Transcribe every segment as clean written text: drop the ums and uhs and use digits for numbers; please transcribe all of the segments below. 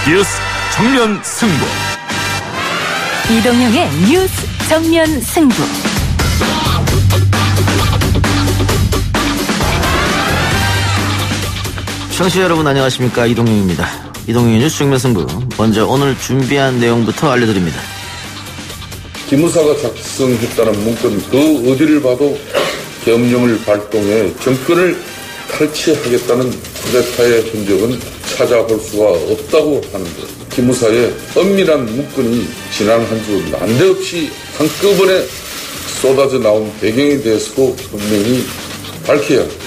뉴스 정면 승부. 이동영의 뉴스 정면 승부. 청취자 여러분 안녕하십니까, 이동영입니다. 이동영의 뉴스 정면 승부, 먼저 오늘 준비한 내용부터 알려드립니다. 기무사가 작성했다는 문건 그 어디를 봐도 계엄령을 발동해 정권을 탈취하겠다는 쿠데타의 흔적은 찾아볼 수가 없다고 하는데, 기무사의 엄밀한 문건이 지난 한 주 난데없이 한꺼번에 쏟아져 나온 배경에 대해서도 분명히 밝혀야 합니다.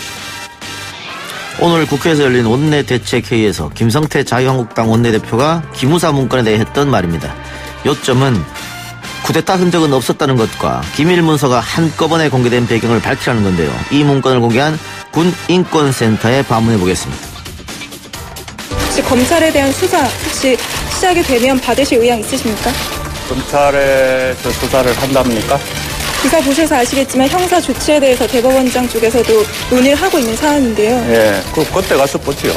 오늘 국회에서 열린 원내대책회의에서 김성태 자유한국당 원내대표가 기무사 문건에 대해 했던 말입니다. 요점은 쿠데타 흔적은 없었다는 것과 기밀문서가 한꺼번에 공개된 배경을 밝히라는 건데요. 이 문건을 공개한 군인권센터에 방문해 보겠습니다. 혹시 검찰에 대한 수사 혹시 시작이 되면 받으실 의향 있으십니까? 검찰에서 수사를 한답니까? 기사 보셔서 아시겠지만 형사 조치에 대해서 대법원장 쪽에서도 논의를 하고 있는 사안인데요. 예, 그때 가서 보지요.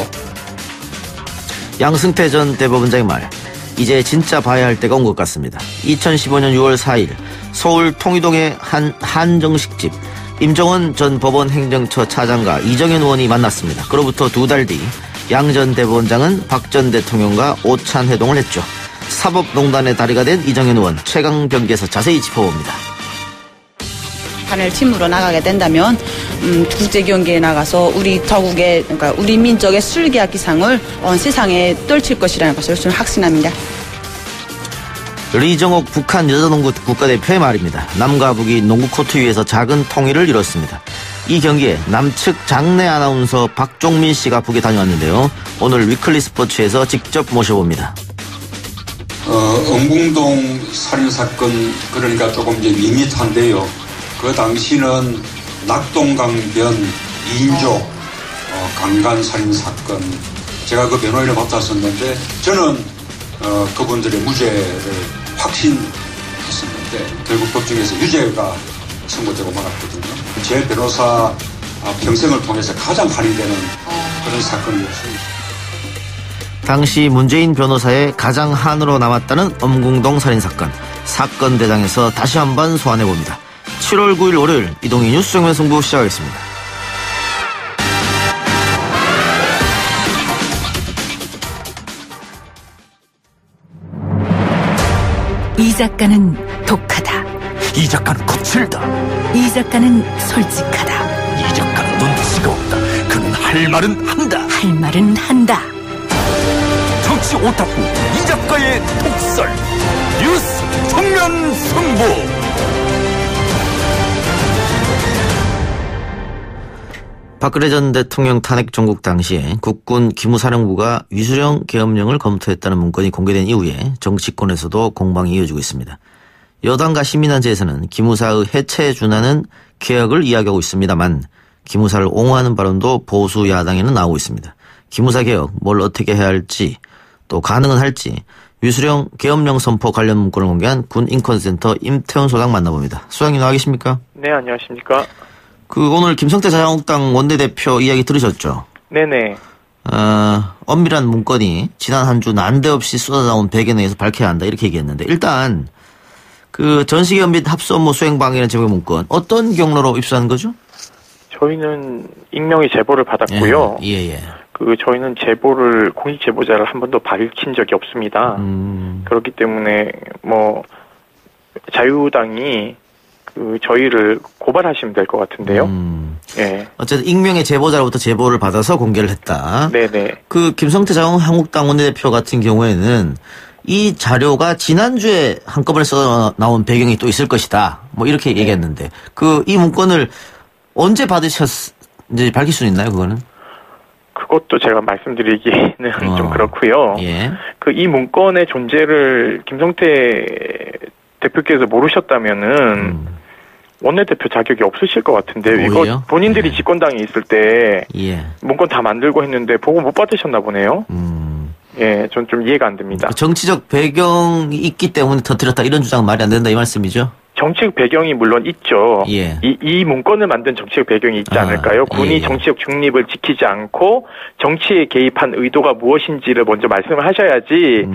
양승태 전 대법원장의 말, 이제 진짜 봐야 할 때가 온 것 같습니다. 2015년 6월 4일 서울 통이동의 한 한정식집, 임종원 전 법원 행정처 차장과 이정현 의원이 만났습니다. 그로부터 2달 뒤 양 전 대법원장은 박 전 대통령과 오찬 회동을 했죠. 사법농단의 다리가 된 이정현 의원, 최강 경기에서 자세히 짚어봅니다. 판을 팀으로 나가게 된다면 국제 경기에 나가서 우리 저국의, 그러니까 우리 민족의 술기학 기상을 세상에 떨칠 것이라는 것을 저는 확신합니다. 리정옥 북한 여자농구 국가대표의 말입니다. 남과 북이 농구 코트 위에서 작은 통일을 이뤘습니다. 이 경기에 남측 장내 아나운서 박종민 씨가 북에 다녀왔는데요. 오늘 위클리 스포츠에서 직접 모셔봅니다. 엄궁동 살인사건, 그러니까 조금 이제 밋밋한데요. 그 당시는 낙동강변 2인조 강간살인사건, 제가 그 변호인을 맡았었는데 저는 그분들의 무죄를 확신했었는데 결국 법정에서 유죄가 선고되고 말았거든요. 제 변호사 평생을 통해서 가장 한이 되는 그런 사건이었습니다. 당시 문재인 변호사의 가장 한으로 남았다는 엄궁동 살인사건, 사건 대장에서 다시 한번 소환해봅니다. 7월 9일 월요일 이동희 뉴스 정면 승부 시작하겠습니다. 이 작가는 독하다. 이 작가는 거칠다. 이 작가는 솔직하다. 이 작가는 눈치가 없다. 그는 할 말은 한다. 할 말은 한다. 정치 오타쿠 이 작가의 독설. 뉴스 정면 승부. 박근혜 전 대통령 탄핵 정국 당시에 국군 기무사령부가 위수령 계엄령을 검토했다는 문건이 공개된 이후에 정치권에서도 공방이 이어지고 있습니다. 여당과 시민단체에서는 기무사의 해체에 준하는 개혁을 이야기하고 있습니다만 기무사를 옹호하는 발언도 보수 야당에는 나오고 있습니다. 기무사 개혁, 뭘 어떻게 해야 할지, 또 가능은 할지 위수령 계엄령 선포 관련 문건을 공개한 군인권센터 임태훈 소장 만나봅니다. 소장님 나와 계십니까? 네, 안녕하십니까? 오늘 김성태 자유한국당 원내대표 이야기 들으셨죠? 네네. 엄밀한 문건이 지난 한 주 난데없이 쏟아나온 배경에 의해서 밝혀야 한다, 이렇게 얘기했는데, 일단 전시계엄 및 합수 업무 수행 방해라는 제목의 문건, 어떤 경로로 입수한 거죠? 저희는 익명의 제보를 받았고요. 예. 저희는 제보를, 공식 제보자를 한 번도 밝힌 적이 없습니다. 그렇기 때문에 자유당이 저희를 고발하시면 될 것 같은데요. 예. 어쨌든 익명의 제보자로부터 제보를 받아서 공개를 했다. 네네. 김성태 자유한국당 원내대표 같은 경우에는 이 자료가 지난주에 한꺼번에 쏟아 나온 배경이 또 있을 것이다, 이렇게 얘기했는데, 이 문건을 언제 받으셨는지 밝힐 수 있나요, 그거는? 그것도 제가 말씀드리기는 좀 그렇고요. 예. 이 문건의 존재를 김성태 대표께서 모르셨다면은 원내대표 자격이 없으실 것 같은데, 이거 본인들이 집권당에 있을 때 문건 다 만들고 했는데 보고 못 받으셨나 보네요. 예, 전 좀 이해가 안 됩니다. 정치적 배경이 있기 때문에 터뜨렸다, 이런 주장은 말이 안 된다, 이 말씀이죠? 정치적 배경이 물론 있죠. 예. 이 문건을 만든 정치적 배경이 있지 않을까요? 군이 정치적 중립을 지키지 않고 정치에 개입한 의도가 무엇인지를 먼저 말씀을 하셔야지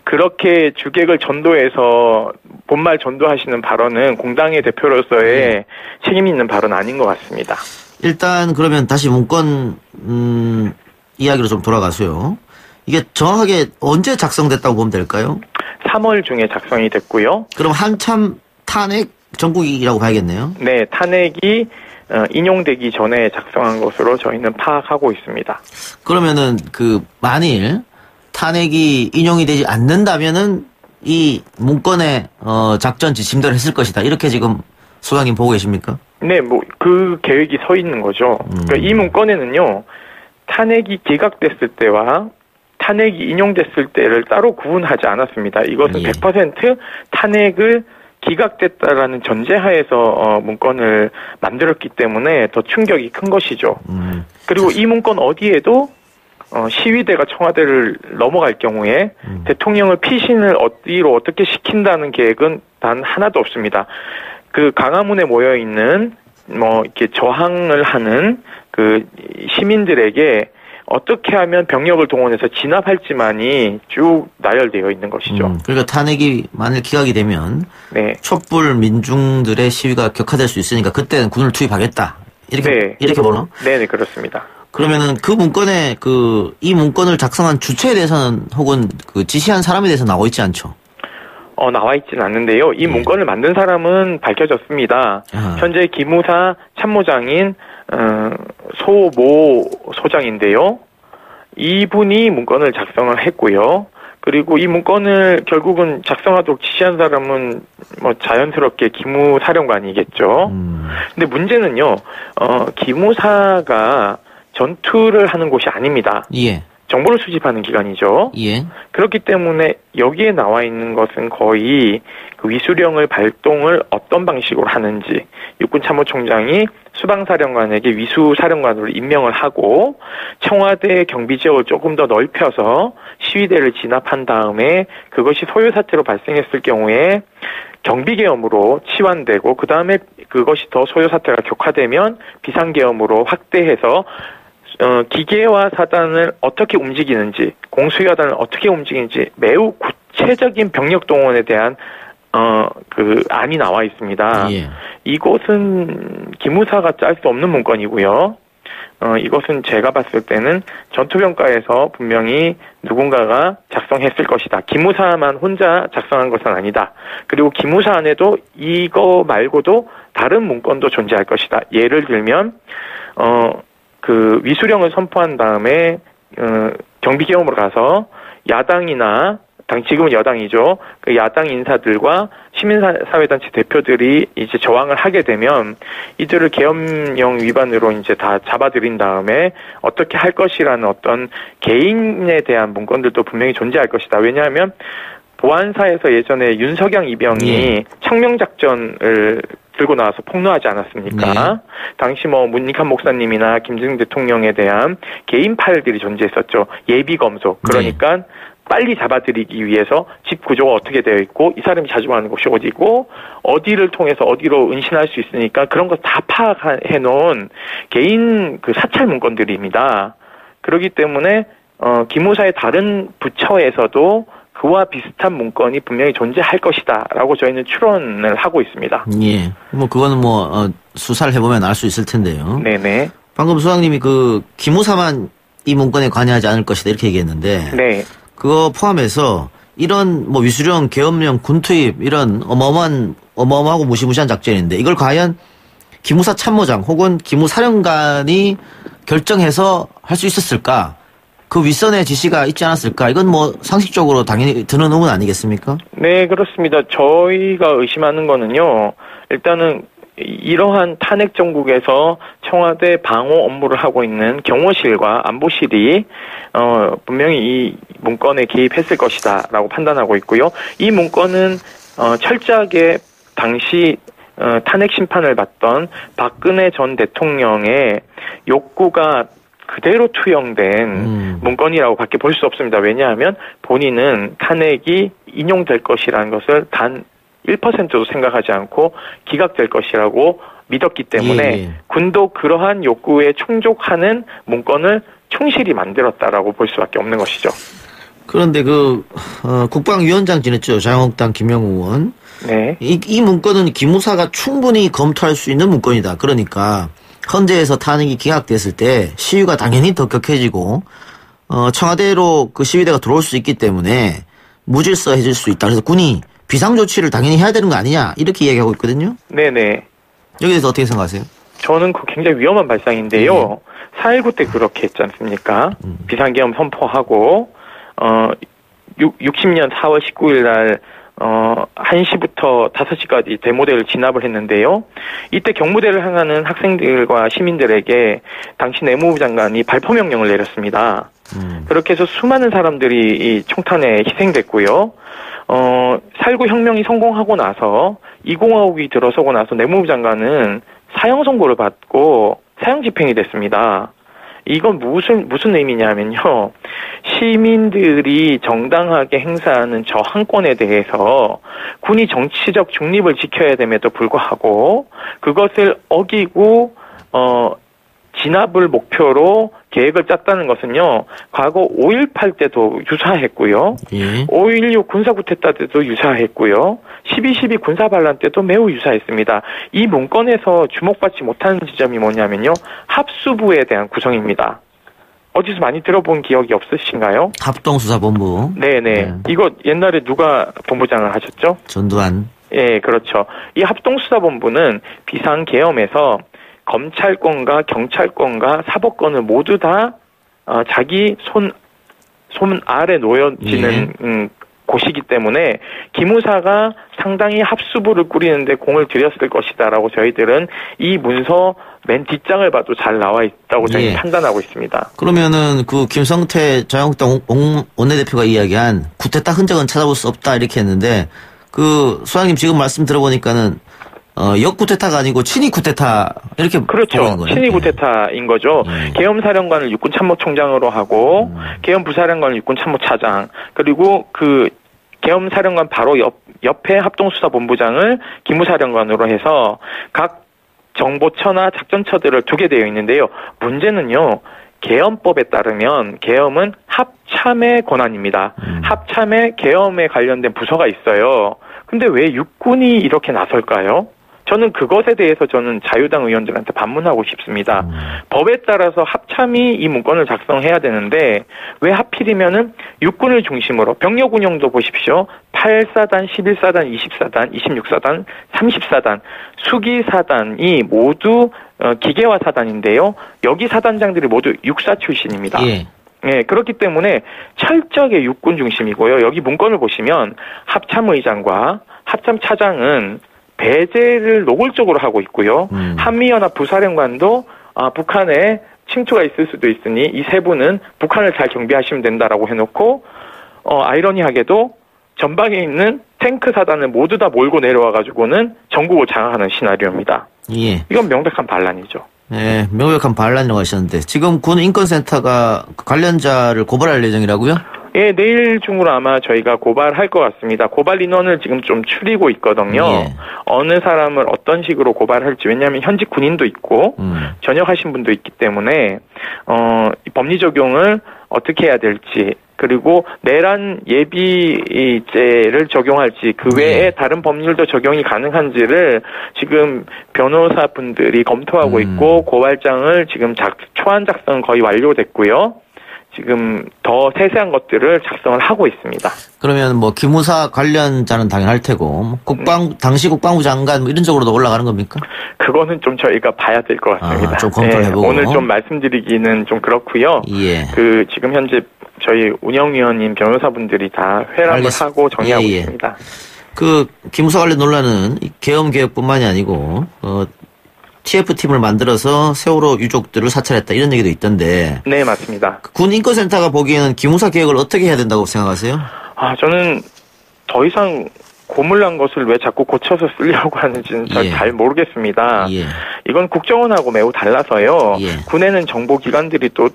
그렇게 주객을 전도해서 본말 전도하시는 발언은 공당의 대표로서의 책임 있는 발언 아닌 것 같습니다. 일단 그러면 다시 문건 이야기로 좀 돌아가서요. 이게 정확하게 언제 작성됐다고 보면 될까요? 3월 중에 작성이 됐고요. 그럼 한참 탄핵 전국이라고 봐야겠네요. 네, 탄핵이 인용되기 전에 작성한 것으로 저희는 파악하고 있습니다. 그러면은 만일 탄핵이 인용이 되지 않는다면은 이 문건의 작전 지침대로 했을 것이다. 이렇게 지금 소장님 보고 계십니까? 네, 그 계획이 서 있는 거죠. 그러니까 이 문건에는요, 탄핵이 기각됐을 때와 탄핵이 인용됐을 때를 따로 구분하지 않았습니다. 이것은 100% 탄핵을 기각됐다라는 전제하에서 문건을 만들었기 때문에 더 충격이 큰 것이죠. 그리고 이 문건 어디에도 시위대가 청와대를 넘어갈 경우에 대통령을 피신을 어디로 어떻게 시킨다는 계획은 단 하나도 없습니다. 그 광화문에 모여 있는 이렇게 저항을 하는 그 시민들에게 어떻게 하면 병력을 동원해서 진압할지만이 쭉 나열되어 있는 것이죠. 그러니까 탄핵이 만일 기각이 되면 촛불 민중들의 시위가 격화될 수 있으니까 그때는 군을 투입하겠다. 이렇게 보나? 네, 그렇습니다. 그러면은 그 문건에 이 문건을 작성한 주체에 대해서는 혹은 지시한 사람에 대해서 나와 있지 않죠? 나와 있지는 않는데요. 이 문건을 만든 사람은 밝혀졌습니다. 현재 기무사 참모장인 소모 소장인데요. 이분이 문건을 작성을 했고요. 그리고 이 문건을 결국은 작성하도록 지시한 사람은 자연스럽게 기무사령관이겠죠. 근데 문제는요. 기무사가 전투를 하는 곳이 아닙니다. 예. 정보를 수집하는 기관이죠. 예. 그렇기 때문에 여기에 나와 있는 것은 거의 그 위수령을 발동을 어떤 방식으로 하는지 육군참모총장이 수방사령관에게 위수사령관으로 임명을 하고 청와대 경비지역을 조금 더 넓혀서 시위대를 진압한 다음에 그것이 소요사태로 발생했을 경우에 경비계엄으로 치환되고 그 다음에 그것이 더 소요사태가 격화되면 비상계엄으로 확대해서 기계와 사단을 어떻게 움직이는지, 공수여단을 어떻게 움직이는지 매우 구체적인 병력 동원에 대한 안이 나와 있습니다. 예. 이것은 기무사가 짤 수 없는 문건이고요. 이것은 제가 봤을 때는 전투병과에서 분명히 누군가가 작성했을 것이다. 기무사만 혼자 작성한 것은 아니다. 그리고 기무사 안에도 이거 말고도 다른 문건도 존재할 것이다. 예를 들면 그 위수령을 선포한 다음에 경비계엄으로 가서 야당이나 지금은 여당이죠. 그 야당 인사들과 시민사회단체 대표들이 이제 저항을 하게 되면 이들을 계엄령 위반으로 이제 다 잡아들인 다음에 어떻게 할 것이라는 어떤 개인에 대한 문건들도 분명히 존재할 것이다. 왜냐하면 보안사에서 예전에 윤석영 이병이 청명작전을 들고 나와서 폭로하지 않았습니까? 당시 문익환 목사님이나 김대중 대통령에 대한 개인 파일들이 존재했었죠. 예비검소. 그러니까 빨리 잡아들이기 위해서 집 구조가 어떻게 되어 있고 이 사람이 자주 가는 곳이 어디고 어디를 통해서 어디로 은신할 수 있으니까 그런 거 다 파악해 놓은 개인 그 사찰 문건들입니다. 그렇기 때문에 기무사의 다른 부처에서도 그와 비슷한 문건이 분명히 존재할 것이다라고 저희는 추론을 하고 있습니다. 예. 그거는 수사를 해보면 알 수 있을 텐데요. 네네. 방금 소장님이 기무사만 이 문건에 관여하지 않을 것이다 이렇게 얘기했는데. 네. 그거 포함해서 이런 위수령, 계엄령, 군투입 이런 어마어마하고 무시무시한 작전인데 이걸 과연 기무사 참모장 혹은 기무사령관이 결정해서 할 수 있었을까? 그 윗선의 지시가 있지 않았을까? 이건 상식적으로 당연히 드는 의문 아니겠습니까? 네, 그렇습니다. 저희가 의심하는 거는요. 일단은 이러한 탄핵 정국에서 청와대 방호 업무를 하고 있는 경호실과 안보실이 분명히 이 문건에 개입했을 것이다라고 판단하고 있고요. 이 문건은 철저하게 당시 탄핵 심판을 받던 박근혜 전 대통령의 욕구가 그대로 투영된 문건이라고 밖에 볼 수 없습니다. 왜냐하면 본인은 탄핵이 인용될 것이라는 것을 단 1%도 생각하지 않고 기각될 것이라고 믿었기 때문에 군도 그러한 욕구에 충족하는 문건을 충실히 만들었다라고 볼 수밖에 없는 것이죠. 그런데 국방위원장 지냈죠. 자유한국당 김영우 의원. 네. 이 문건은 기무사가 충분히 검토할 수 있는 문건이다. 그러니까 헌재에서 탄핵이 기각됐을 때 시위가 당연히 더 격해지고 청와대로 그 시위대가 들어올 수 있기 때문에 무질서해질 수 있다. 그래서 군이 비상조치를 당연히 해야 되는 거 아니냐 이렇게 이야기하고 있거든요. 네네. 여기에 대해서 어떻게 생각하세요? 저는 그 굉장히 위험한 발상인데요. 4.19 때 그렇게 했지 않습니까? 비상계엄 선포하고 60년 4월 19일 날 1시부터 5시까지 데모대를 진압을 했는데요. 이때 경무대를 향하는 학생들과 시민들에게 당시 내무부 장관이 발포 명령을 내렸습니다. 그렇게 해서 수많은 사람들이 이 총탄에 희생됐고요. 4.19 혁명이 성공하고 나서 2공화국이 들어서고 나서 내무부 장관은 사형 선고를 받고 사형 집행이 됐습니다. 이건 무슨 의미냐면요. 시민들이 정당하게 행사하는 저항권에 대해서 군이 정치적 중립을 지켜야 됨에도 불구하고 그것을 어기고 진압을 목표로 계획을 짰다는 것은요. 과거 5.18 때도 유사했고요. 5.16 군사쿠데타 때도 유사했고요. 12.12 군사반란 때도 매우 유사했습니다. 이 문건에서 주목받지 못하는 지점이 뭐냐면요. 합수부에 대한 구성입니다. 어디서 많이 들어본 기억이 없으신가요? 합동수사본부. 네네. 이거 옛날에 누가 본부장을 하셨죠? 전두환. 예, 그렇죠. 이 합동수사본부는 비상계엄에서 검찰권과 경찰권과 사법권을 모두 다 자기 손 아래 놓여지는 곳이기 때문에 기무사가 상당히 합수부를 꾸리는데 공을 들였을 것이다라고 저희들은 이 문서 맨 뒷장을 봐도 잘 나와 있다고 저희는 판단하고 있습니다. 그러면은 그 김성태 자유한국당 원내대표가 이야기한 쿠데타 흔적은 찾아볼 수 없다 이렇게 했는데 소장님 지금 말씀 들어보니까는 역쿠데타가 아니고 친위 쿠데타 이렇게 그렇죠. 친위 쿠데타인 거죠. 계엄사령관을 육군참모총장으로 하고 계엄부사령관을 육군참모차장 그리고 그 계엄사령관 바로 옆에 합동수사본부장을 기무사령관으로 해서 각 정보처나 작전처들을 두게 되어 있는데요. 문제는요. 계엄법에 따르면 계엄은 합참의 권한입니다. 합참에 계엄에 관련된 부서가 있어요. 근데 왜 육군이 이렇게 나설까요? 저는 그것에 대해서 자유당 의원들한테 반문하고 싶습니다. 법에 따라서 합참이 이 문건을 작성해야 되는데 왜 하필이면은 육군을 중심으로 병력 운영도 보십시오. 8사단, 11사단, 20사단, 26사단, 30사단, 수기사단이 모두 기계화 사단인데요. 여기 사단장들이 모두 육사 출신입니다. 예, 그렇기 때문에 철저하게 육군 중심이고요. 여기 문건을 보시면 합참의장과 합참차장은 배제를 노골적으로 하고 있고요. 한미연합 부사령관도 북한에 침투가 있을 수도 있으니 이 세 분은 북한을 잘 경비하시면 된다라고 해놓고 아이러니하게도 전방에 있는 탱크 사단을 모두 다 몰고 내려와가지고는 전국을 장악하는 시나리오입니다. 이건 명백한 반란이죠. 네, 명백한 반란이라고 하셨는데 지금 군 인권센터가 관련자를 고발할 예정이라고요? 예, 내일 중으로 아마 저희가 고발할 것 같습니다. 고발 인원을 지금 좀 추리고 있거든요. 어느 사람을 어떤 식으로 고발할지. 왜냐하면 현직 군인도 있고 전역하신 분도 있기 때문에 법리 적용을 어떻게 해야 될지 그리고 내란 예비죄를 적용할지 그 외에 다른 법률도 적용이 가능한지를 지금 변호사분들이 검토하고 있고 고발장을 지금 초안 작성은 거의 완료됐고요. 지금 더 세세한 것들을 작성을 하고 있습니다. 그러면 기무사 관련자는 당연할 테고 당시 국방부 장관 이런 쪽으로도 올라가는 겁니까? 그거는 좀 저희가 봐야 될 것 같습니다. 좀 검토를 해보고. 오늘 좀 말씀드리기는 좀 그렇고요. 지금 현재 저희 운영위원님 변호사분들이 다 회람을 하고 정리하고 있습니다. 기무사 관련 논란은 계엄개혁뿐만이 아니고 TF팀을 만들어서 세월호 유족들을 사찰했다 이런 얘기도 있던데. 네, 맞습니다. 군 인권센터가 보기에는 기무사 개혁을 어떻게 해야 된다고 생각하세요? 저는 더 이상 고물난 것을 왜 자꾸 고쳐서 쓰려고 하는지는 잘 모르겠습니다. 이건 국정원하고 매우 달라서요. 군에는 정보기관들이 또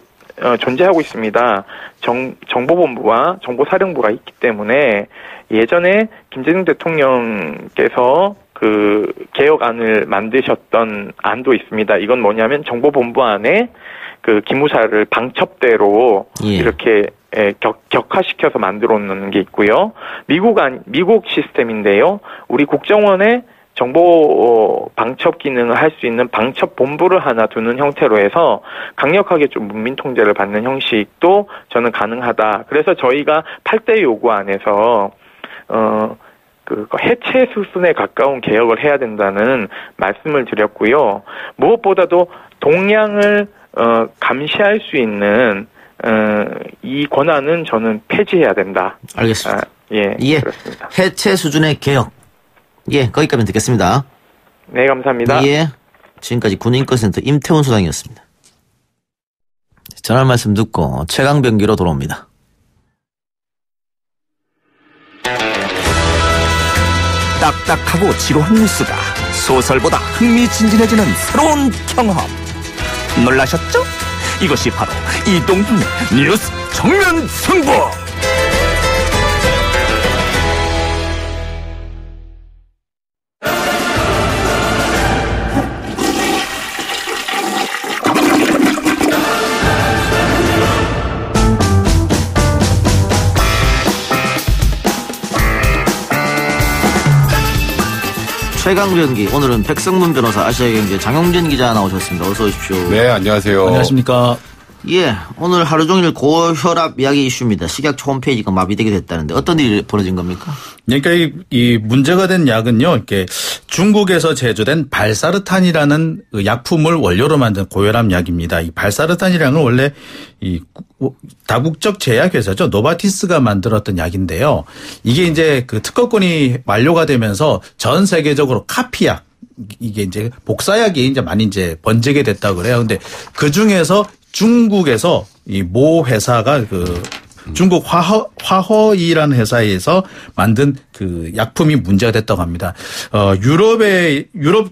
존재하고 있습니다. 정보본부와 정보사령부가 있기 때문에 예전에 김대중 대통령께서 그 개혁안을 만드셨던 안도 있습니다. 이건 뭐냐면 정보본부 안에 그 기무사를 방첩대로 이렇게 격화시켜서 만들어 놓는 게 있고요. 미국 시스템인데요. 우리 국정원에 정보 방첩 기능을 할 수 있는 방첩 본부를 하나 두는 형태로 해서 강력하게 좀 문민 통제를 받는 형식도 저는 가능하다. 그래서 저희가 8대 요구 안에서 그 해체 수순에 가까운 개혁을 해야 된다는 말씀을 드렸고요. 무엇보다도 동향을 감시할 수 있는 이 권한은 저는 폐지해야 된다. 알겠습니다. 예, 그렇습니다. 해체 수준의 개혁. 예, 거기까지 듣겠습니다. 네, 감사합니다. 예, 지금까지 군인권센터 임태훈 소장이었습니다. 전화 말씀 듣고 최강병기로 돌아옵니다. 딱딱하고 지루한 뉴스가 소설보다 흥미진진해지는 새로운 경험. 놀라셨죠? 이것이 바로 이동준의 뉴스 정면 승부. 최강병기, 오늘은 백성문 변호사, 아시아경제 장용진 기자 나오셨습니다. 어서 오십시오. 네, 안녕하세요. 안녕하십니까. 예, 오늘 하루 종일 고혈압 이야기 이슈입니다. 식약처 홈페이지가 마비되게 됐다는데 어떤 일이 벌어진 겁니까? 그러니까 이 문제가 된 약은요, 이렇게 중국에서 제조된 발사르탄이라는 약품을 원료로 만든 고혈압 약입니다. 이 발사르탄이라는 건 원래 이 다국적 제약회사죠. 노바티스가 만들었던 약인데요. 이게 이제 그 특허권이 만료가 되면서 전 세계적으로 카피약, 이게 이제 복사약이 이제 많이 이제 번지게 됐다고 그래요. 근데 그 중에서 중국에서 이 모 회사가 그 중국 화허이라는 회사에서 만든 그 약품이 문제가 됐다고 합니다. 유럽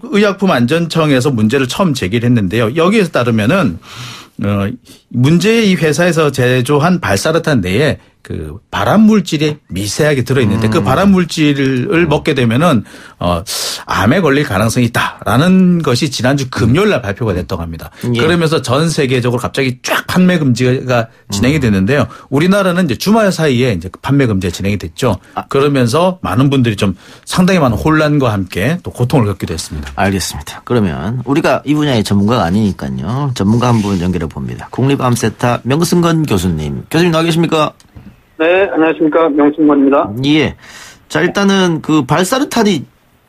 의약품안전청에서 문제를 처음 제기를 했는데요. 여기에서 따르면은 문제의 이 회사에서 제조한 발사르탄 내에 그 발암 물질이 미세하게 들어있는데 그 발암 물질을 먹게 되면은 암에 걸릴 가능성이 있다라는 것이 지난주 금요일 날 발표가 됐다고 합니다. 예. 그러면서 전 세계적으로 갑자기 쫙 판매 금지가 진행이 됐는데요. 우리나라는 이제 주말 사이에 이제 판매 금지가 진행이 됐죠. 그러면서 많은 분들이 좀 상당히 많은 혼란과 함께 또 고통을 겪기도 했습니다. 알겠습니다. 그러면 우리가 이 분야의 전문가가 아니니까요. 전문가 한 분 연결해 봅니다. 국립암센터 명승건 교수님. 교수님 나와 계십니까? 네, 안녕하십니까. 명승건입니다. 예. 자, 일단은 그 발사르탄이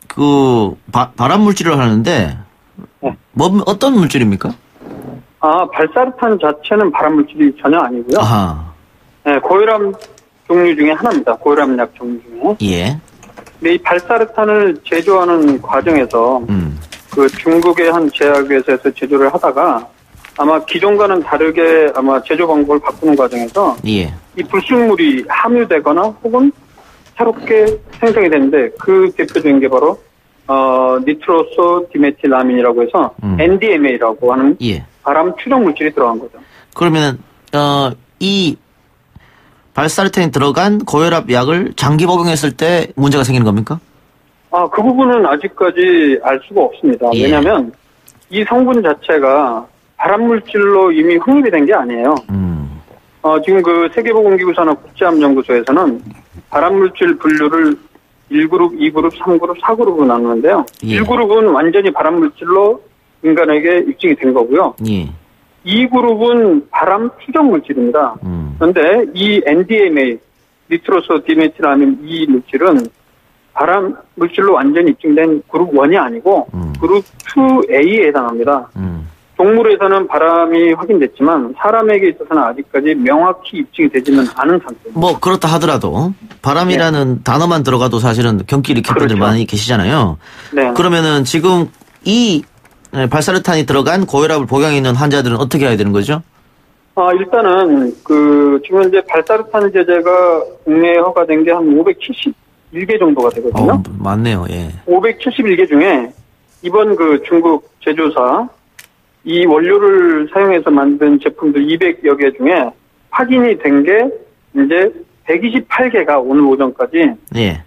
그 발암 물질을 하는데 어떤 물질입니까? 발사르탄 자체는 발암 물질이 전혀 아니고요. 아하. 네, 고혈압 종류 중에 하나입니다. 고혈압약 종류 중에. 예. 근데 이 발사르탄을 제조하는 과정에서 그 중국의 한 제약회사에서 제조를 하다가 아마 기존과는 다르게 아마 제조 방법을 바꾸는 과정에서 이 불순물이 함유되거나 혹은 새롭게 생성이 되는데 그 대표적인 게 바로 니트로소 디메틸아민이라고 해서 NDMA라고 하는 발암 추정 물질이 들어간 거죠. 그러면 이 발사르탄이 들어간 고혈압 약을 장기 복용했을 때 문제가 생기는 겁니까? 그 부분은 아직까지 알 수가 없습니다. 왜냐하면 이 성분 자체가 발암물질로 이미 확립이 된 게 아니에요. 지금 그 세계보건기구사나 국제암연구소에서는 발암물질 분류를 1그룹, 2그룹, 3그룹, 4그룹으로 나누는데요. 1그룹은 완전히 발암물질로 인간에게 입증이 된 거고요. 2그룹은 발암 추정물질입니다. 그런데 이 NDMA, 니트로소 디메틸아민 이 물질은 발암 물질로 완전히 입증된 그룹 1이 아니고 그룹 2A에 해당합니다. 동물에서는 발암이 확인됐지만 사람에게 있어서는 아직까지 명확히 입증이 되지는 않은 상태입니다. 뭐 그렇다 하더라도 바람이라는 단어만 들어가도 사실은 경기 일으킨 분들 많이 계시잖아요. 네. 그러면은 지금 이 발사르탄이 들어간 고혈압을 복용해 있는 환자들은 어떻게 해야 되는 거죠? 일단은 지금 현재 발사르탄 제제가 국내에 허가된 게 한 571개 정도가 되거든요. 많네요. 예. 571개 중에 이번 그 중국 제조사 이 원료를 사용해서 만든 제품들 200여 개 중에 확인이 된 게 이제 128개가 오늘 오전까지 예.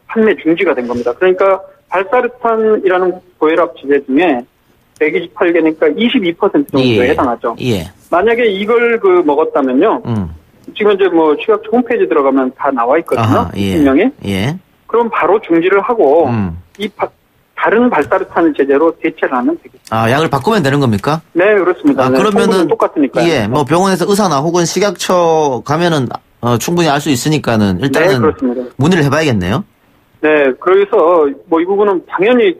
판매 중지가 된 겁니다. 그러니까 발사르탄이라는 고혈압 제제 중에 128개니까 22% 정도에 예. 해당하죠. 예. 만약에 이걸 먹었다면요. 지금 이제 식약처 홈페이지 들어가면 다 나와 있거든요. 설명이. 예. 그럼 바로 중지를 하고 다른 발사르탄 제재로 대체를 하면 되겠습니다. 약을 바꾸면 되는 겁니까? 네, 그렇습니다. 그러면은 똑같으니까요. 예, 병원에서 의사나 혹은 식약처 가면은 충분히 알 수 있으니까는 일단은 네, 그렇습니다. 문의를 해봐야겠네요. 네, 그래서 이 부분은 당연히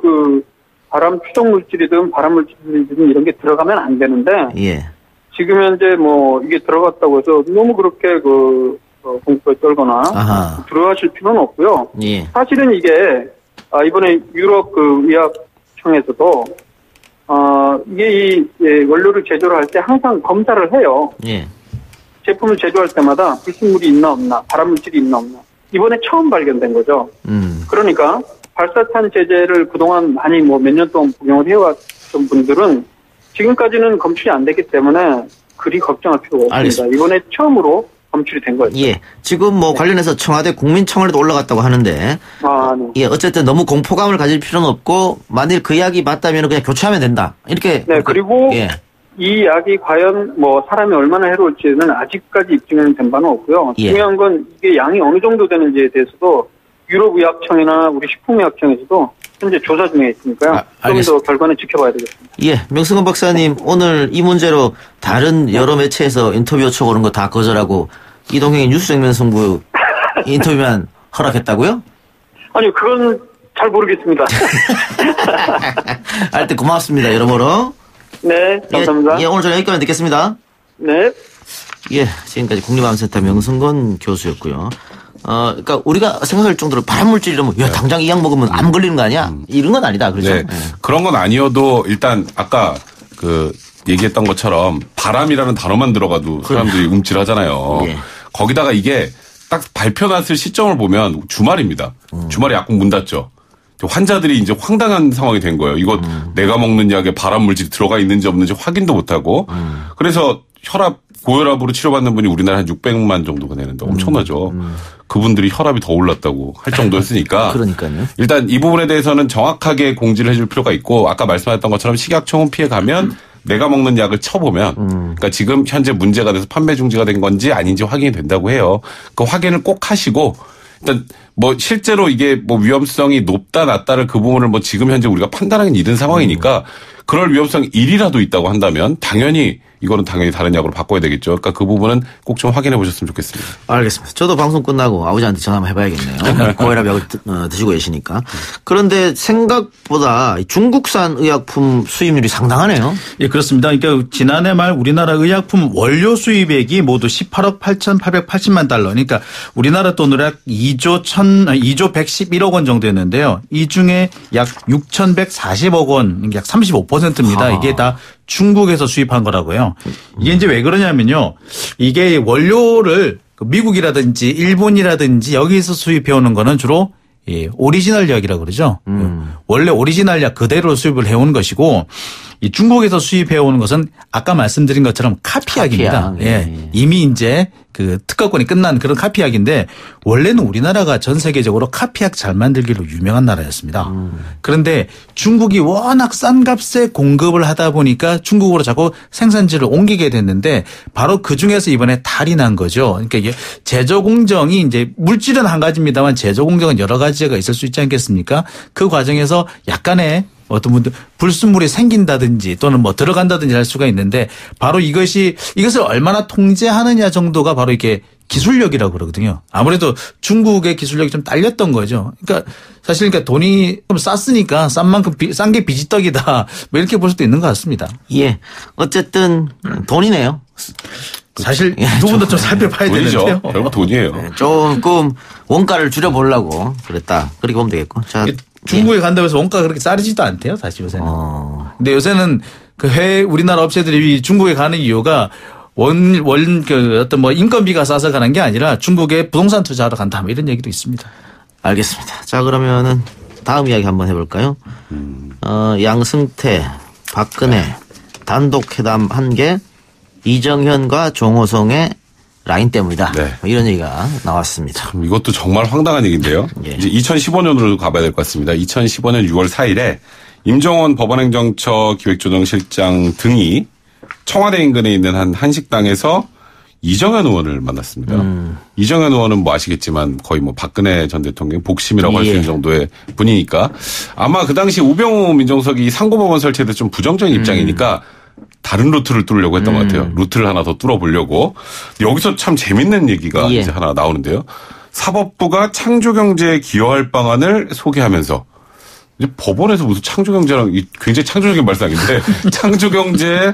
발암 추적 물질이든 발암 물질이든 이런 게 들어가면 안 되는데. 예. 지금 현재 이게 들어갔다고 해서 너무 그렇게 공포에 떨거나 들어가실 필요는 없고요. 예. 사실은 이게 이번에 유럽 의학청에서도 이게 이 원료를 제조를 할 때 항상 검사를 해요. 예. 제품을 제조할 때마다 불순물이 있나 없나, 발암물질이 있나 없나. 이번에 처음 발견된 거죠. 그러니까 발사탄 제재를 그동안 많이 몇 년 동안 복용을 해왔던 분들은 지금까지는 검출이 안 됐기 때문에 그리 걱정할 필요가 없습니다. 알겠습니다. 이번에 처음으로 검출이 된 거예요. 예. 지금 관련해서 청와대 국민청원에도 올라갔다고 하는데. 네. 예. 어쨌든 너무 공포감을 가질 필요는 없고 만일 그 약이 맞다면 그냥 교체하면 된다. 이렇게. 네. 그리고 이 약이 과연 사람이 얼마나 해로울지는 아직까지 입증된 바는 없고요. 중요한 건 이게 양이 어느 정도 되는지에 대해서도 유럽의학청이나 우리 식품의학청에서도 현재 조사 중에 있으니까요. 좀 더 결과는 지켜봐야 되겠습니다. 예, 명승건 박사님 오늘 이 문제로 다른 여러 매체에서 인터뷰 요청 오는 거 다 거절하고 이동형의 뉴스정면 승부 인터뷰만 허락했다고요? 아니요, 그건 잘 모르겠습니다. 하여튼 고맙습니다, 여러모로. 네, 감사합니다. 예, 오늘 저녁 여기까지 듣겠습니다. 네. 예, 지금까지 국립암센터 명승건 교수였고요. 그러니까 우리가 생각할 정도로 발암물질 이러면 당장 이 약 먹으면 암 걸리는 거 아니야? 이런 건 아니다. 그렇죠? 네. 그런 건 아니어도 일단 아까 얘기했던 것처럼 바람이라는 단어만 들어가도 사람들이 움찔하잖아요. 예. 거기다가 이게 딱 발표 났을 시점을 보면 주말입니다. 주말에 약국 문 닫죠. 환자들이 이제 황당한 상황이 된 거예요. 이거 내가 먹는 약에 발암물질이 들어가 있는지 없는지 확인도 못하고. 그래서 고혈압으로 치료받는 분이 우리나라 한 600만 정도가 되는데 엄청나죠. 그분들이 혈압이 더 올랐다고 할 정도였으니까. 그러니까요. 일단 이 부분에 대해서는 정확하게 공지를 해줄 필요가 있고 아까 말씀하셨던 것처럼 식약청 홈피에 가면 내가 먹는 약을 쳐보면 그러니까 지금 현재 문제가 돼서 판매 중지가 된 건지 아닌지 확인이 된다고 해요. 그 확인을 꼭 하시고 일단 실제로 이게 위험성이 높다 낮다를 그 부분을 지금 현재 우리가 판단하기는 이른 상황이니까 그럴 위험성이 1이라도 있다고 한다면 이거는 당연히 다른 약으로 바꿔야 되겠죠. 그러니까 그 부분은 꼭 좀 확인해 보셨으면 좋겠습니다. 알겠습니다. 저도 방송 끝나고 아버지한테 전화 한번 해봐야겠네요. 고혈압 약을 드시고 계시니까. 그런데 생각보다 중국산 의약품 수입률이 상당하네요. 예, 그렇습니다. 그러니까 지난해 말 우리나라 의약품 원료 수입액이 모두 18억 8,880만 달러. 그러니까 우리나라 돈으로 약 2조 111억 원 정도였는데요. 이 중에 약 6,140억 원, 약 35%입니다. 이게 다 중국에서 수입한 거라고요. 이게 이제 왜 그러냐면요. 이게 원료를 미국이라든지 일본이라든지 여기서 수입해 오는 거는 주로 오리지널 약이라고 그러죠. 원래 오리지널 약 그대로 수입을 해오는 것이고 이 중국에서 수입해 오는 것은 아까 말씀드린 것처럼 카피약입니다. 예. 이미 이제 특허권이 끝난 그런 카피약인데 원래는 우리나라가 전 세계적으로 카피약 잘 만들기로 유명한 나라였습니다. 그런데 중국이 워낙 싼 값에 공급을 하다 보니까 중국으로 자꾸 생산지를 옮기게 됐는데 바로 그 중에서 이번에 탈이 난 거죠. 그러니까 이게 제조 공정이 이제 물질은 한 가지입니다만 제조 공정은 여러 가지가 있을 수 있지 않겠습니까? 그 과정에서 약간의 어떤 분들 불순물이 생긴다든지 또는 들어간다든지 할 수가 있는데 바로 이것을 얼마나 통제하느냐 정도가 바로 이게 기술력이라고 그러거든요. 아무래도 중국의 기술력이 좀 딸렸던 거죠. 그러니까 사실 돈이 좀 쌌으니까 싼 만큼 싼 게 비지떡이다. 이렇게 볼 수도 있는 것 같습니다. 예. 어쨌든 돈이네요. 사실 이 부분도 좀 살펴봐야 되는데요. 결국 돈이에요. 네, 조금 원가를 줄여보려고 그랬다. 그렇게 보면 되겠고. 자, 중국에 간다고 해서 원가가 그렇게 싸지도 않대요. 사실 요새는. 근데 요새는 우리나라 업체들이 중국에 가는 이유가 어떤 인건비가 싸서 가는 게 아니라 중국에 부동산 투자하러 간다. 이런 얘기도 있습니다. 알겠습니다. 자, 그러면은 다음 이야기 한번 해볼까요? 양승태, 박근혜, 단독 회담 한 게 이정현과 정호성의 라인 때문이다. 네. 이런 얘기가 나왔습니다. 이것도 정말 황당한 얘기인데요. 예. 이제 2015년으로 가봐야 될 것 같습니다. 2015년 6월 4일에 임종원 법원행정처 기획조정실장 등이 청와대 인근에 있는 한 한식당에서 이정현 의원을 만났습니다. 이정현 의원은 뭐 아시겠지만 거의 뭐 박근혜 전 대통령 복심이라고 할 수 있는 정도의 분이니까 아마 그 당시 우병우 민정수석이 상고법원 설치에 대해서 좀 부정적인 입장이니까 다른 루트를 뚫으려고 했던 것 같아요. 루트를 하나 더 뚫어보려고. 여기서 참 재밌는 얘기가 이제 하나 나오는데요. 사법부가 창조경제에 기여할 방안을 소개하면서 이제 법원에서 무슨 창조경제랑 굉장히 창조적인 발상인데 창조경제에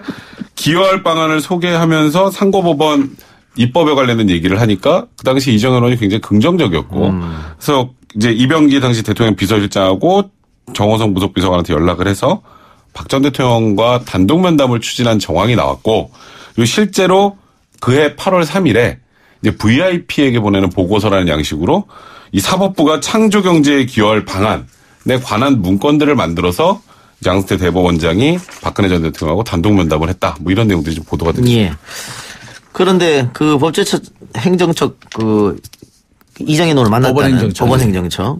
기여할 방안을 소개하면서 상고법원 입법에 관련된 얘기를 하니까 그 당시 이정현 의원이 굉장히 긍정적이었고 그래서 이제 이병기 당시 대통령 비서실장하고 정호성 부속비서관한테 연락을 해서 박 전 대통령과 단독 면담을 추진한 정황이 나왔고 그리고 실제로 그해 8월 3일에 이제 VIP에게 보내는 보고서라는 양식으로 이 사법부가 창조경제에 기여할 방안에 관한 문건들을 만들어서 양승태 대법원장이 박근혜 전 대통령하고 단독 면담을 했다. 뭐 이런 내용들이 좀 보도가 됐습니다. 예. 그런데 그 법제처 행정처 그 이정현 의원을 만났다는 법원행정처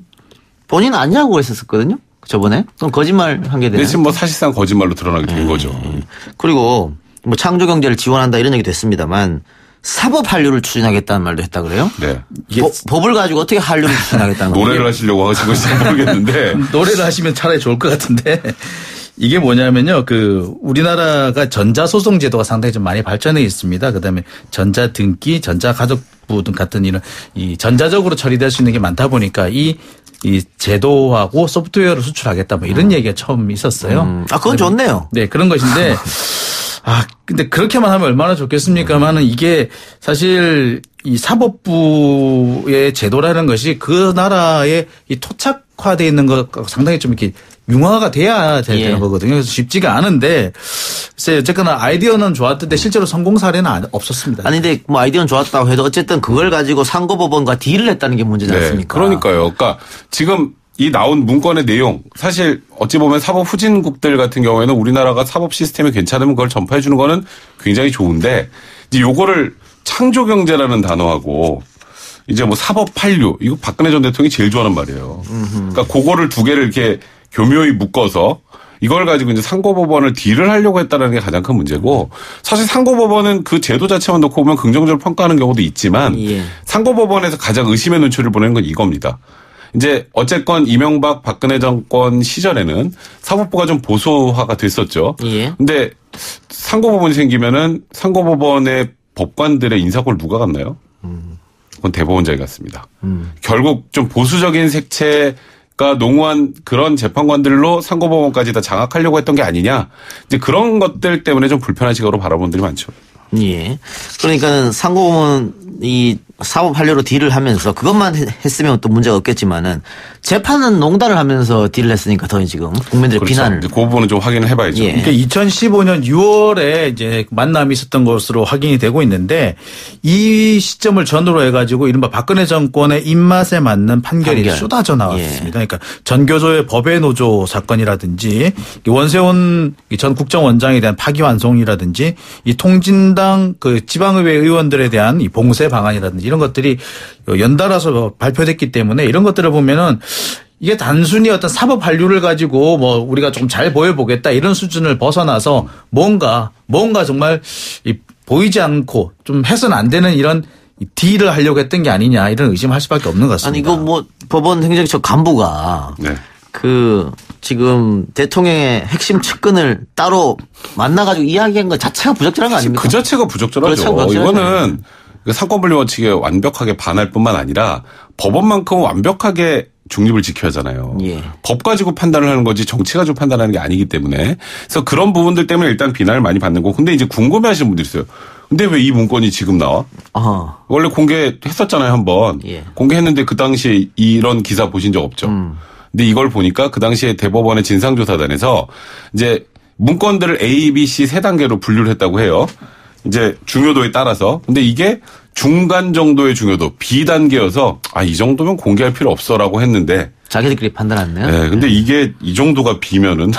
본인 아니라고 했었거든요. 저번에 그럼 거짓말 한 게 되나요? 지금 뭐 사실상 거짓말로 드러나게 된 거죠. 그리고 뭐 창조경제를 지원한다 이런 얘기도 했습니다만 사법 한류를 추진하겠다는 말도 했다 그래요? 네. 법을 가지고 어떻게 한류를 추진하겠다는 거예요? 노래를 하시려고 하신 건지 모르겠는데 노래를 하시면 차라리 좋을 것 같은데 이게 뭐냐면요. 그 우리나라가 전자소송 제도가 상당히 좀 많이 발전해 있습니다. 그다음에 전자등기, 전자가족부 등 같은 이런 이 전자적으로 처리될 수 있는 게 많다 보니까 이 제도하고 소프트웨어를 수출하겠다 뭐 이런 얘기가 처음 있었어요. 그건 좋네요. 네, 그런 것인데 근데 그렇게만 하면 얼마나 좋겠습니까만은 이게 사실 이 사법부의 제도라는 것이 그 나라의 이 토착화되어 있는 것과 상당히 좀 이렇게 융화가 돼야 되는 거거든요. 그래서 쉽지가 않은데 글쎄 어쨌거나 아이디어는 좋았던데 실제로 성공 사례는 없었습니다. 아니 근데 뭐 아이디어는 좋았다고 해도 어쨌든 그걸 가지고 상고법원과 딜을 했다는 게 문제지 않습니까? 그러니까요. 그러니까 지금 이 나온 문건의 내용 사실 어찌 보면 사법 후진국들 같은 경우에는 우리나라가 사법 시스템이 괜찮으면 그걸 전파해 주는 거는 굉장히 좋은데 이제 요거를 창조경제라는 단어하고 이제 뭐 사법 한류 이거 박근혜 전 대통령이 제일 좋아하는 말이에요. 그러니까 그거를 두 개를 이렇게 교묘히 묶어서 이걸 가지고 이제 상고법원을 딜을 하려고 했다는 게 가장 큰 문제고 사실 상고법원은 그 제도 자체만 놓고 보면 긍정적으로 평가하는 경우도 있지만 상고법원에서 가장 의심의 눈초리를 보내는 건 이겁니다. 이제 어쨌건 이명박 박근혜 정권 시절에는 사법부가 좀 보수화가 됐었죠. 근데 상고법원이 생기면은 상고법원의 법관들의 인사권을 누가 갖나요? 그건 대법원장이 갖습니다. 결국 좀 보수적인 색채가 농후한 그런 재판관들로 상고법원까지 다 장악하려고 했던 게 아니냐. 이제 그런 것들 때문에 좀 불편한 시각으로 바라보는 분들이 많죠. 예. 그러니까는 상고법원 이 사법 한류로 딜을 하면서 그것만 했으면 또 문제가 없겠지만은 재판은 농단을 하면서 딜을 했으니까 더 지금 국민들의 비난을. 그 부분은 좀 확인을 해봐야죠. 그러니까 2015년 6월에 이제 만남이 있었던 것으로 확인이 되고 있는데 이 시점을 전후로 해가지고 이른바 박근혜 정권의 입맛에 맞는 판결이 쏟아져 나왔습니다. 그러니까 전교조의 법외 노조 사건이라든지 원세훈 전 국정원장에 대한 파기환송이라든지 이 통진당 그 지방의회 의원들에 대한 이 봉쇄 방안이라든지 이런 것들이 연달아서 발표됐기 때문에 이런 것들을 보면은 이게 단순히 어떤 사법 한류를 가지고 뭐 우리가 좀 잘 보여보겠다 이런 수준을 벗어나서 뭔가 정말 보이지 않고 좀 해서는 안 되는 이런 딜을 하려고 했던 게 아니냐 이런 의심할 수밖에 없는 것 같습니다. 아니 이거 뭐 법원 행정처 간부가 그 지금 대통령의 핵심 측근을 따로 만나가지고 이야기한 것 자체가 부적절한 거 아닙니까? 그 자체가 부적절하죠. 이거는 상권분리 원칙에 완벽하게 반할 뿐만 아니라 법원만큼은 완벽하게 중립을 지켜야 하잖아요. 법 가지고 판단을 하는 거지 정치 가지고 판단하는 게 아니기 때문에 그래서 그런 부분들 때문에 일단 비난을 많이 받는 거고 근데 이제 궁금해하시는 분들이 있어요. 근데 왜 이 문건이 지금 나와? 원래 공개했었잖아요 한번. 공개했는데 그 당시에 이런 기사 보신 적 없죠. 근데 이걸 보니까 그 당시에 대법원의 진상조사단에서 이제 문건들을 A, B, C 세 단계로 분류를 했다고 해요. 이제 중요도에 따라서. 근데 이게 중간 정도의 중요도 B 단계여서 이 정도면 공개할 필요 없어라고 했는데 자기들끼리 판단했네요. 네, 근데 이게 이 정도가 비면은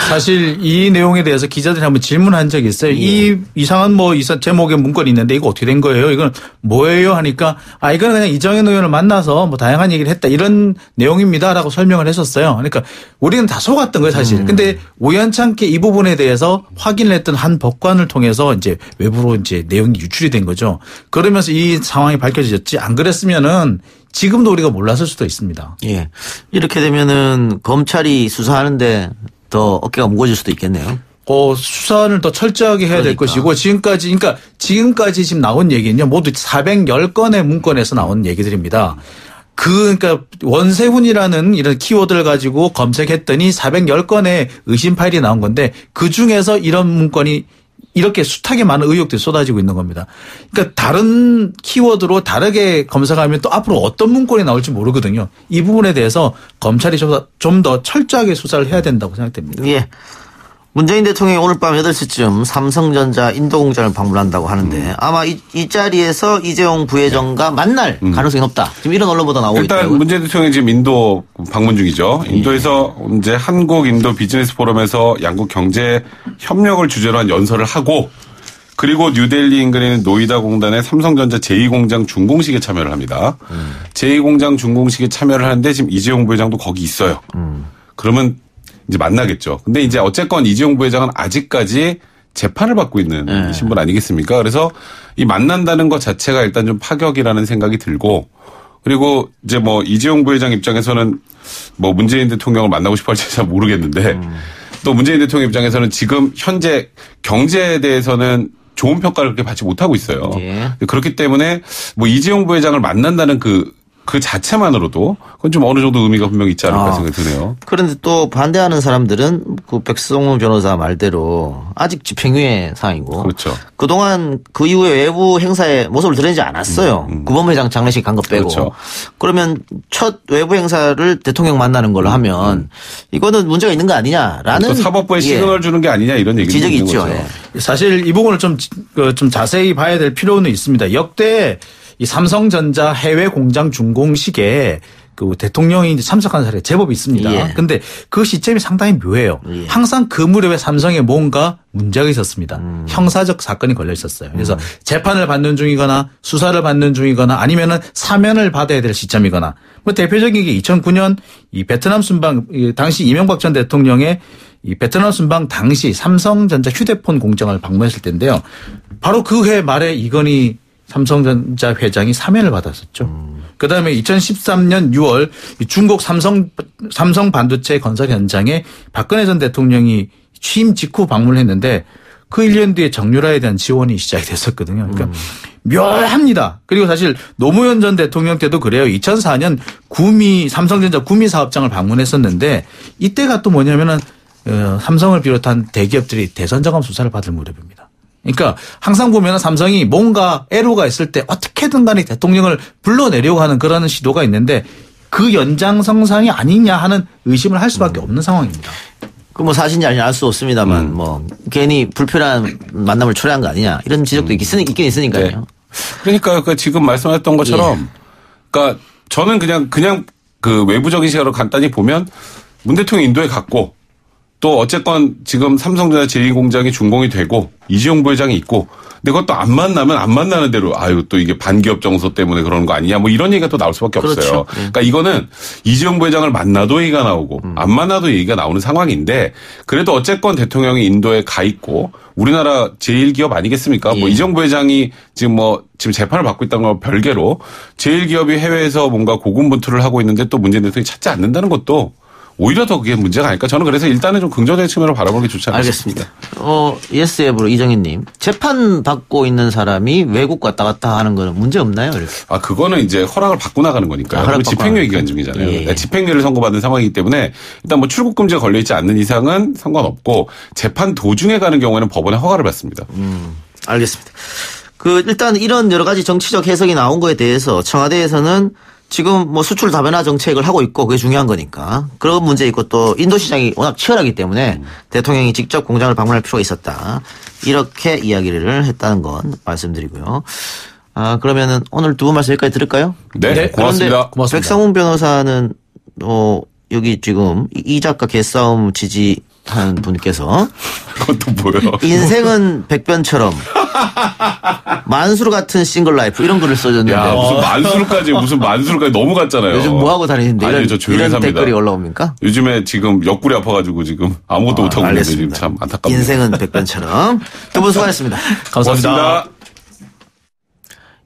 사실 이 내용에 대해서 기자들이 한번 질문한 적이 있어요. 예. 이 이상한 뭐 제목의 문건이 있는데 이거 어떻게 된 거예요? 이건 뭐예요? 하니까 이거는 그냥 이정현 의원을 만나서 뭐 다양한 얘기를 했다 이런 내용입니다라고 설명을 했었어요. 그러니까 우리는 다 속았던 거예요, 사실. 근데 우연찮게 이 부분에 대해서 확인을 했던 한 법관을 통해서 이제 외부로 이제 내용이 유출이 된 거죠. 그러면서 이 상황이 밝혀졌지. 안 그랬으면은 지금도 우리가 몰랐을 수도 있습니다. 예. 이렇게 되면은 검찰이 수사하는데 더 어깨가 무거워질 수도 있겠네요. 수사를 더 철저하게 해야 될 것이고 지금까지 지금 나온 얘기는요. 모두 410건의 문건에서 나온 얘기들입니다. 그러니까 원세훈이라는 이런 키워드를 가지고 검색했더니 410건의 의심 파일이 나온 건데 그중에서 이런 문건이 이렇게 숫하게 많은 의혹들이 쏟아지고 있는 겁니다. 그러니까 다른 키워드로 다르게 검색하면 또 앞으로 어떤 문건이 나올지 모르거든요. 이 부분에 대해서 검찰이 좀 더 철저하게 수사를 해야 된다고 생각됩니다. 예. 문재인 대통령이 오늘 밤 8시쯤 삼성전자 인도공장을 방문한다고 하는데 아마 이 자리에서 이재용 부회장과 만날 가능성이 높다. 지금 이런 언론 보도 나오고 있다고요. 일단 문재인 대통령이 지금 인도 방문 중이죠. 인도에서 이제 한국 인도 비즈니스 포럼에서 양국 경제 협력을 주제로 한 연설을 하고 그리고 뉴델리 인근에 있는 노이다 공단의 삼성전자 제2공장 준공식에 참여를 합니다. 제2공장 준공식에 참여를 하는데 지금 이재용 부회장도 거기 있어요. 그러면 이제 만나겠죠. 근데 이제 어쨌건 이재용 부회장은 아직까지 재판을 받고 있는 신분 아니겠습니까? 그래서 이 만난다는 것 자체가 일단 좀 파격이라는 생각이 들고 그리고 이제 뭐 이재용 부회장 입장에서는 뭐 문재인 대통령을 만나고 싶어 할지 잘 모르겠는데 또 문재인 대통령 입장에서는 지금 현재 경제에 대해서는 좋은 평가를 그렇게 받지 못하고 있어요. 예. 그렇기 때문에 뭐 이재용 부회장을 만난다는 그 자체만으로도 그건 좀 어느 정도 의미가 분명히 있지 않을까 생각이 드네요. 그런데 또 반대하는 사람들은 그 백성호 변호사 말대로 아직 집행유예 상황이고. 그렇죠. 그동안 그 이후에 외부 행사에 모습을 드러내지 않았어요. 구본회장 장례식 간 거 빼고. 그렇죠. 그러면 첫 외부 행사를 대통령 만나는 걸로 하면 이거는 문제가 있는 거 아니냐라는. 또 사법부에 시그널 주는 게 아니냐 이런 얘기도 지적이 있는 있죠. 거죠. 예. 사실 이 부분을 좀 자세히 봐야 될 필요는 있습니다. 역대 이 삼성전자 해외 공장 준공식에 그 대통령이 참석한 사례 제법 있습니다. 예. 근데 그 시점이 상당히 묘해요. 예. 항상 그 무렵에 삼성에 뭔가 문제가 있었습니다. 형사적 사건이 걸려 있었어요. 그래서 재판을 받는 중이거나 수사를 받는 중이거나 아니면은 사면을 받아야 될 시점이거나 뭐 대표적인 게 2009년 이 베트남 순방 당시 이명박 전 대통령의 이 베트남 순방 당시 삼성전자 휴대폰 공장을 방문했을 텐데요. 바로 그 해 말에 이건희 삼성전자 회장이 사면을 받았었죠. 그다음에 2013년 6월 중국 삼성 반도체 건설 현장에 박근혜 전 대통령이 취임 직후 방문을 했는데 그 1년 뒤에 정유라에 대한 지원이 시작이 됐었거든요. 그러니까 묘합니다. 그리고 사실 노무현 전 대통령 때도 그래요. 2004년 삼성전자 구미 사업장을 방문했었는데 이때가 또 뭐냐면은 삼성을 비롯한 대기업들이 대선자금 수사를 받을 무렵입니다. 그러니까 항상 보면 삼성이 뭔가 애로가 있을 때 어떻게든 간에 대통령을 불러내려고 하는 그런 시도가 있는데 그 연장선상이 아니냐 하는 의심을 할 수밖에 없는 상황입니다. 그 뭐 사실인지 아닌지 알 수 없습니다만 뭐 괜히 불필요한 만남을 초래한 거 아니냐 이런 지적도 있긴 있으니까요. 네. 그러니까 그 지금 말씀하셨던 것처럼 그러니까 저는 그냥 그 외부적인 시각으로 간단히 보면 문 대통령이 인도에 갔고 또 어쨌건 지금 삼성전자 제2공장이 준공이 되고 이재용 부회장이 있고 근데 그것도 안 만나면 안 만나는 대로 또 이게 반기업 정서 때문에 그러는 거 아니냐 뭐 이런 얘기가 또 나올 수밖에 그렇죠. 없어요. 그러니까 이거는 이재용 부회장을 만나도 얘기가 나오고 안 만나도 얘기가 나오는 상황인데 그래도 어쨌건 대통령이 인도에 가 있고 우리나라 제1기업 아니겠습니까? 뭐 이재용 부회장이 지금 재판을 받고 있다는 거 별개로 제1기업이 해외에서 뭔가 고군분투를 하고 있는데 또 문재인 대통령이 찾지 않는다는 것도 오히려 더 그게 문제가 아닐까. 저는 그래서 일단은 좀 긍정적인 측면으로 바라보는 게 좋지 않을까 싶습니다. 예스앱으로 이정희님. 재판 받고 있는 사람이 외국 왔다 갔다 하는 거는 문제 없나요? 그거는 이제 허락을 받고 나가는 거니까요. 그리고 집행유예 기간 중이잖아요. 예. 집행유예를 선고받은 상황이기 때문에 일단 뭐 출국 금지가 걸려있지 않는 이상은 상관없고 재판 도중에 가는 경우에는 법원의 허가를 받습니다. 알겠습니다. 일단 이런 여러 가지 정치적 해석이 나온 거에 대해서 청와대에서는 지금 뭐 수출 다변화 정책을 하고 있고 그게 중요한 거니까 그런 문제 있고 또 인도 시장이 워낙 치열하기 때문에 대통령이 직접 공장을 방문할 필요가 있었다. 이렇게 이야기를 했다는 건 말씀드리고요. 그러면은 오늘 두 분 말씀 여기까지 들을까요? 네, 고맙습니다. 고맙습니다. 백상훈 변호사는 여기 지금 이 작가 개싸움 지지한 분께서 그것도 뭐예요? 인생은 백변처럼 만수르 같은 싱글 라이프 이런 글을 써줬는데 야, 무슨 만수르까지 너무 갔잖아요. 요즘 뭐 하고 다니는데 아니, 저 조용히 이런 삽니다. 댓글이 올라옵니까? 요즘에 지금 옆구리 아파가지고 지금 아무것도 못하고 있는데 지금 참 안타깝네요. 인생은 백변처럼. 두 분 수고하셨습니다. 감사합니다.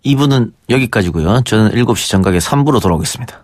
2부는 여기까지고요. 저는 7시 정각에 3부로 돌아오겠습니다.